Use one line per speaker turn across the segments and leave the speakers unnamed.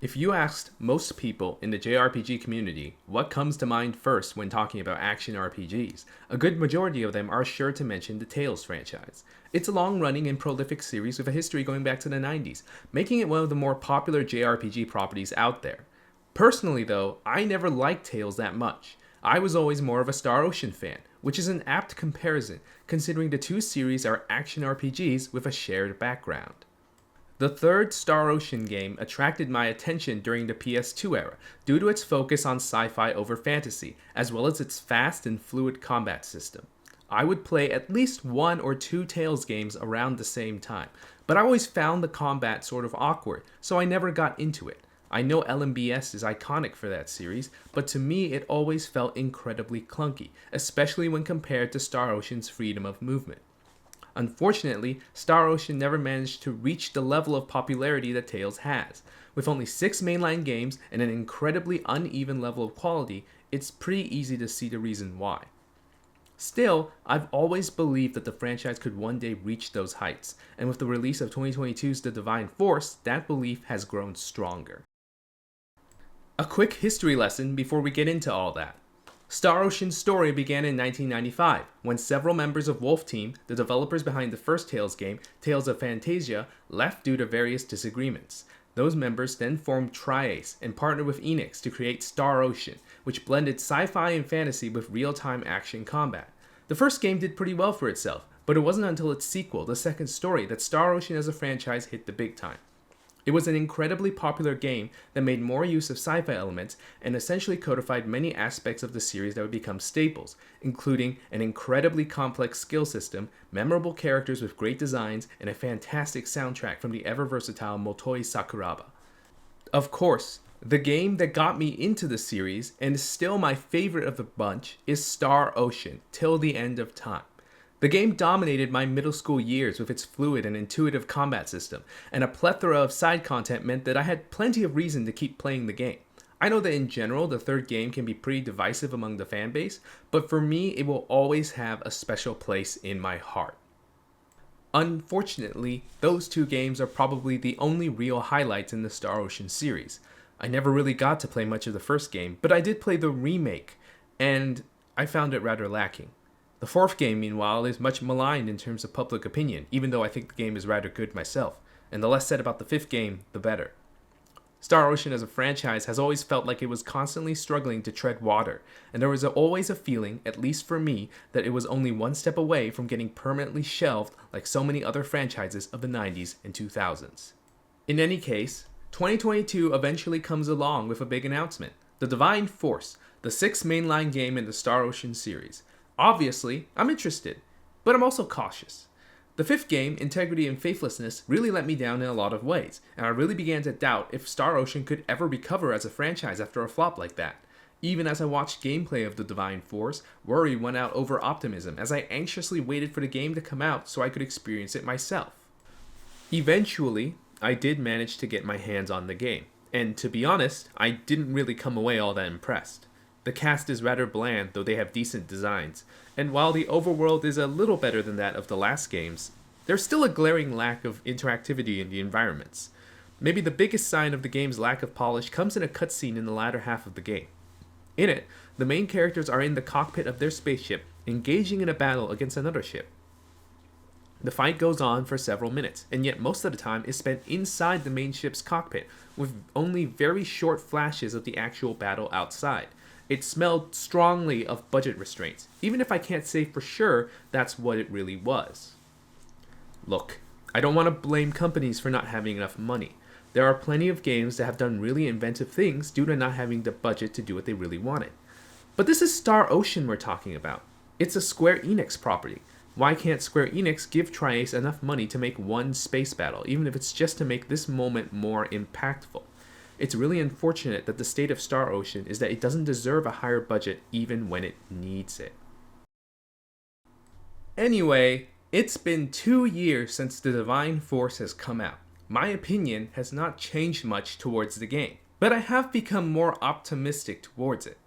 If you asked most people in the JRPG community what comes to mind first when talking about action RPGs, a good majority of them are sure to mention the Tales franchise. It's a long-running and prolific series with a history going back to the 90s, making it one of the more popular JRPG properties out there. Personally though, I never liked Tales that much. I was always more of a Star Ocean fan, which is an apt comparison considering the two series are action RPGs with a shared background. The third Star Ocean game attracted my attention during the PS2 era due to its focus on sci-fi over fantasy, as well as its fast and fluid combat system. I would play at least one or two Tales games around the same time, but I always found the combat sort of awkward, so I never got into it. I know LMBS is iconic for that series, but to me it always felt incredibly clunky, especially when compared to Star Ocean's freedom of movement. Unfortunately, Star Ocean never managed to reach the level of popularity that Tales has. With only 6 mainline games and an incredibly uneven level of quality, it's pretty easy to see the reason why. Still, I've always believed that the franchise could one day reach those heights, and with the release of 2022's The Divine Force, that belief has grown stronger. A quick history lesson before we get into all that. Star Ocean's story began in 1995, when several members of Wolf Team, the developers behind the first Tales game, Tales of Phantasia, left due to various disagreements. Those members then formed Tri-Ace and partnered with Enix to create Star Ocean, which blended sci-fi and fantasy with real-time action combat. The first game did pretty well for itself, but it wasn't until its sequel, The Second Story, that Star Ocean as a franchise hit the big time. It was an incredibly popular game that made more use of sci-fi elements and essentially codified many aspects of the series that would become staples, including an incredibly complex skill system, memorable characters with great designs, and a fantastic soundtrack from the ever-versatile Motoi Sakuraba. Of course, the game that got me into the series, and is still my favorite of the bunch, is Star Ocean, Till the End of Time. The game dominated my middle school years with its fluid and intuitive combat system, and a plethora of side content meant that I had plenty of reason to keep playing the game. I know that in general, the third game can be pretty divisive among the fanbase, but for me, it will always have a special place in my heart. Unfortunately, those two games are probably the only real highlights in the Star Ocean series. I never really got to play much of the first game, but I did play the remake, and I found it rather lacking. The fourth game, meanwhile, is much maligned in terms of public opinion, even though I think the game is rather good myself, and the less said about the fifth game, the better. Star Ocean as a franchise has always felt like it was constantly struggling to tread water, and there was always a feeling, at least for me, that it was only one step away from getting permanently shelved like so many other franchises of the 90s and 2000s. In any case, 2022 eventually comes along with a big announcement, The Divine Force, the 6th mainline game in the Star Ocean series. Obviously, I'm interested, but I'm also cautious. The fifth game, Integrity and Faithlessness, really let me down in a lot of ways, and I really began to doubt if Star Ocean could ever recover as a franchise after a flop like that. Even as I watched gameplay of The Divine Force, worry went out over optimism as I anxiously waited for the game to come out so I could experience it myself. Eventually, I did manage to get my hands on the game, and to be honest, I didn't really come away all that impressed. The cast is rather bland, though they have decent designs, and while the overworld is a little better than that of the last games, there's still a glaring lack of interactivity in the environments. Maybe the biggest sign of the game's lack of polish comes in a cutscene in the latter half of the game. In it, the main characters are in the cockpit of their spaceship, engaging in a battle against another ship. The fight goes on for several minutes, and yet most of the time is spent inside the main ship's cockpit, with only very short flashes of the actual battle outside. It smelled strongly of budget restraints, even if I can't say for sure that's what it really was. Look, I don't want to blame companies for not having enough money. There are plenty of games that have done really inventive things due to not having the budget to do what they really wanted. But this is Star Ocean we're talking about. It's a Square Enix property. Why can't Square Enix give Tri-Ace enough money to make one space battle, even if it's just to make this moment more impactful? It's really unfortunate that the state of Star Ocean is that it doesn't deserve a higher budget even when it needs it. Anyway, it's been 2 years since The Divine Force has come out. My opinion has not changed much towards the game, but I have become more optimistic towards it.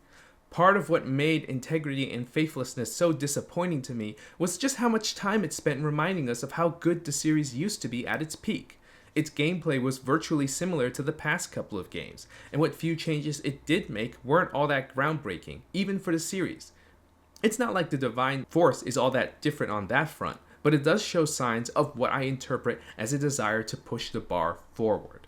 Part of what made Integrity and Faithlessness so disappointing to me was just how much time it spent reminding us of how good the series used to be at its peak. its gameplay was virtually similar to the past couple of games, and what few changes it did make weren't all that groundbreaking, even for the series. It's not like the Divine Force is all that different on that front, but it does show signs of what I interpret as a desire to push the bar forward.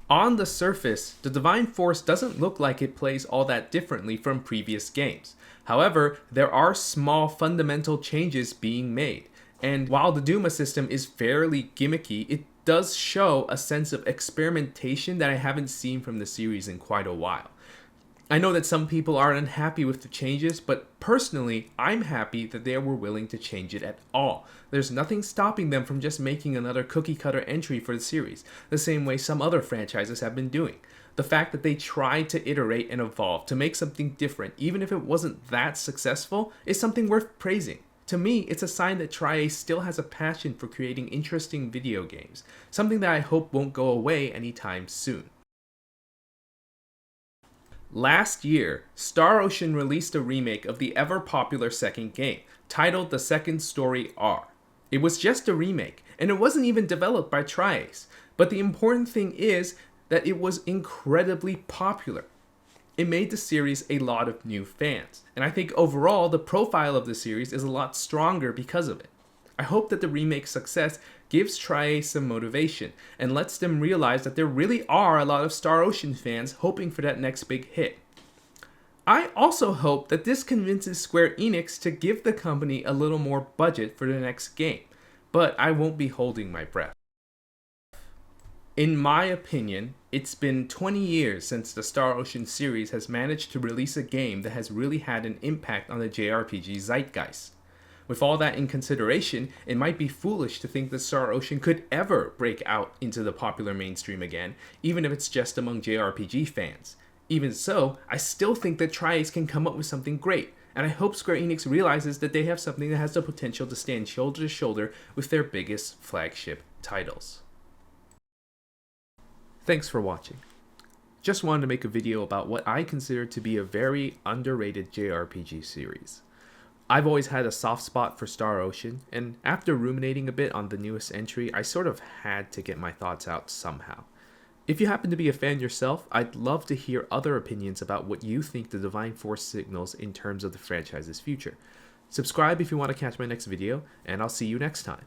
On the surface, the Divine Force doesn't look like it plays all that differently from previous games. However, there are small fundamental changes being made, and while the Duma system is fairly gimmicky, it does show a sense of experimentation that I haven't seen from the series in quite a while. I know that some people are unhappy with the changes, but personally, I'm happy that they were willing to change it at all. There's nothing stopping them from just making another cookie-cutter entry for the series, the same way some other franchises have been doing. The fact that they tried to iterate and evolve to make something different, even if it wasn't that successful, is something worth praising. To me, it's a sign that Tri-A still has a passion for creating interesting video games, something that I hope won't go away anytime soon. Last year, Star Ocean released a remake of the ever-popular second game, titled The Second Story R. It was just a remake, and it wasn't even developed by Tri-Ace, but the important thing is that it was incredibly popular. It made the series a lot of new fans, and I think overall the profile of the series is a lot stronger because of it. I hope that the remake's success gives Tri-Ace some motivation and lets them realize that there really are a lot of Star Ocean fans hoping for that next big hit. I also hope that this convinces Square Enix to give the company a little more budget for the next game, but I won't be holding my breath. In my opinion, it's been 20 years since the Star Ocean series has managed to release a game that has really had an impact on the JRPG zeitgeist. With all that in consideration, it might be foolish to think that Star Ocean could ever break out into the popular mainstream again, even if it's just among JRPG fans. Even so, I still think that Tri-Ace can come up with something great, and I hope Square Enix realizes that they have something that has the potential to stand shoulder to shoulder with their biggest flagship titles. Thanks for watching. Just wanted to make a video about what I consider to be a very underrated JRPG series. I've always had a soft spot for Star Ocean, and after ruminating a bit on the newest entry, I sort of had to get my thoughts out somehow. If you happen to be a fan yourself, I'd love to hear other opinions about what you think the Divine Force signals in terms of the franchise's future. Subscribe if you want to catch my next video, and I'll see you next time.